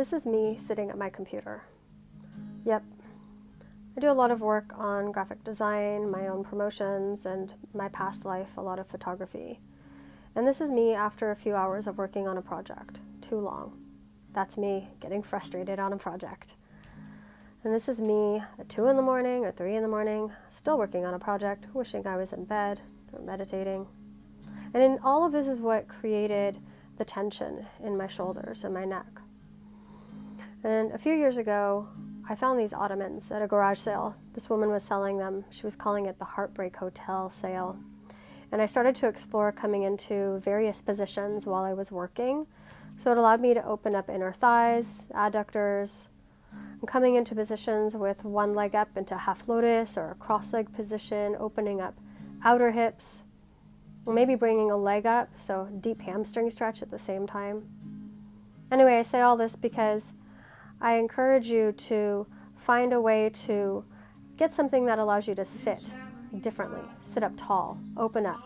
This is me sitting at my computer. Yep. I do a lot of work on graphic design, my own promotions, and my past life, a lot of photography. And this is me after a few hours of working on a project. Too long. That's me getting frustrated on a project. And this is me at 2 in the morning or 3 in the morning, still working on a project, wishing I was in bed or meditating. And in all of this is what created the tension in my shoulders and my neck. And a few years ago, I found these ottomans at a garage sale. This woman was selling them. She was calling it the Heartbreak Hotel sale. And I started to explore coming into various positions while I was working. So it allowed me to open up inner thighs, adductors, and coming into positions with one leg up into half lotus or a cross-leg position, opening up outer hips, or maybe bringing a leg up, so deep hamstring stretch at the same time. Anyway, I say all this because I encourage you to find a way to get something that allows you to sit differently, sit up tall, open up.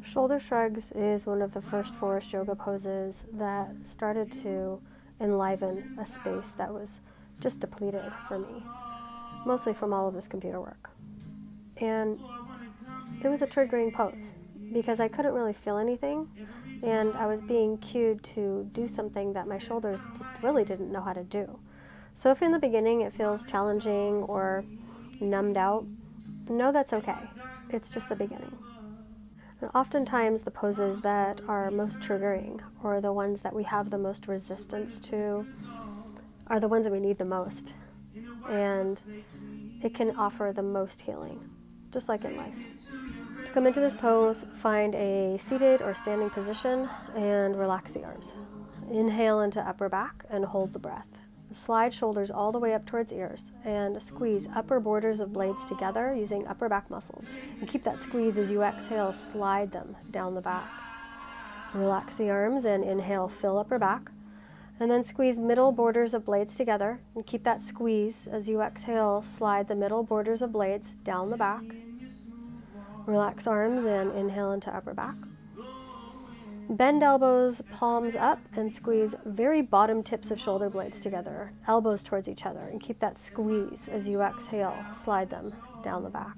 Shoulder shrugs is one of the first Forrest yoga poses that started to enliven a space that was just depleted for me, mostly from all of this computer work. And it was a triggering pose because I couldn't really feel anything, and I was being cued to do something that my shoulders just really didn't know how to do. So if in the beginning it feels challenging or numbed out, know that's okay. It's just the beginning. And oftentimes the poses that are most triggering, or the ones that we have the most resistance to, are the ones that we need the most. And it can offer the most healing, just like in life. To come into this pose, find a seated or standing position and relax the arms. Inhale into upper back and hold the breath. Slide shoulders all the way up towards ears and squeeze upper borders of blades together using upper back muscles. And keep that squeeze as you exhale, slide them down the back. Relax the arms and inhale, fill upper back. And then squeeze middle borders of blades together and keep that squeeze as you exhale, slide the middle borders of blades down the back. Relax arms and inhale into upper back. Bend elbows, palms up, and squeeze very bottom tips of shoulder blades together, elbows towards each other, and keep that squeeze as you exhale, slide them down the back.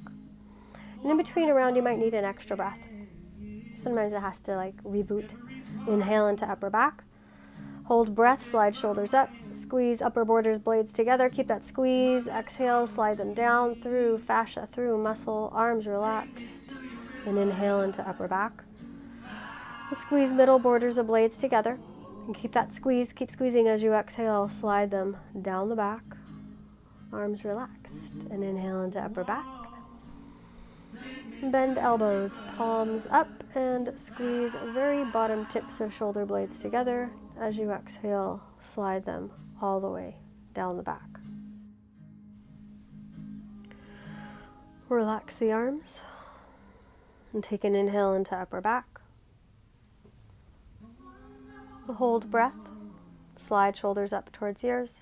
And in between around, you might need an extra breath. Sometimes it has to reboot. Inhale into upper back. Hold breath, slide shoulders up, squeeze upper borders, blades together, keep that squeeze, exhale, slide them down through fascia, through muscle, arms relaxed, and inhale into upper back. Squeeze middle borders of blades together, and keep that squeeze, keep squeezing as you exhale, slide them down the back, arms relaxed, and inhale into upper back. Bend elbows, palms up, and squeeze very bottom tips of shoulder blades together. As you exhale, slide them all the way down the back. Relax the arms and take an inhale into upper back. Hold breath, slide shoulders up towards ears,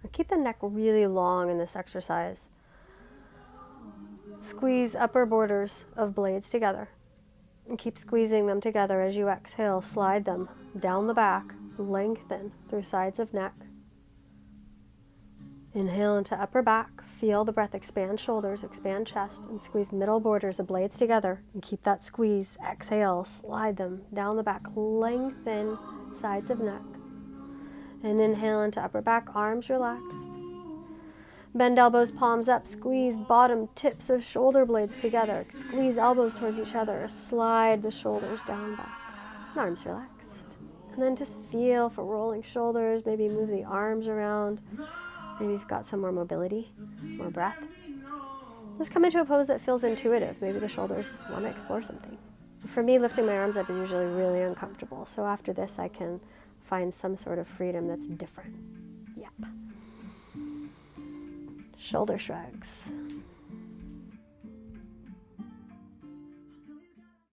and keep the neck really long in this exercise. Squeeze upper borders of blades together and keep squeezing them together as you exhale, slide them down the back, lengthen through sides of neck. Inhale into upper back, feel the breath expand shoulders, expand chest, and squeeze middle borders of blades together and keep that squeeze. Exhale, slide them down the back, lengthen sides of neck. And inhale into upper back, arms relaxed. Bend elbows, palms up, squeeze bottom tips of shoulder blades together. Squeeze elbows towards each other, slide the shoulders down back. Arms relaxed. And then just feel for rolling shoulders, maybe move the arms around. Maybe you've got some more mobility, more breath. Just come into a pose that feels intuitive. Maybe the shoulders want to explore something. For me, lifting my arms up is usually really uncomfortable. So after this, I can find some sort of freedom that's different. Yep. Shoulder shrugs.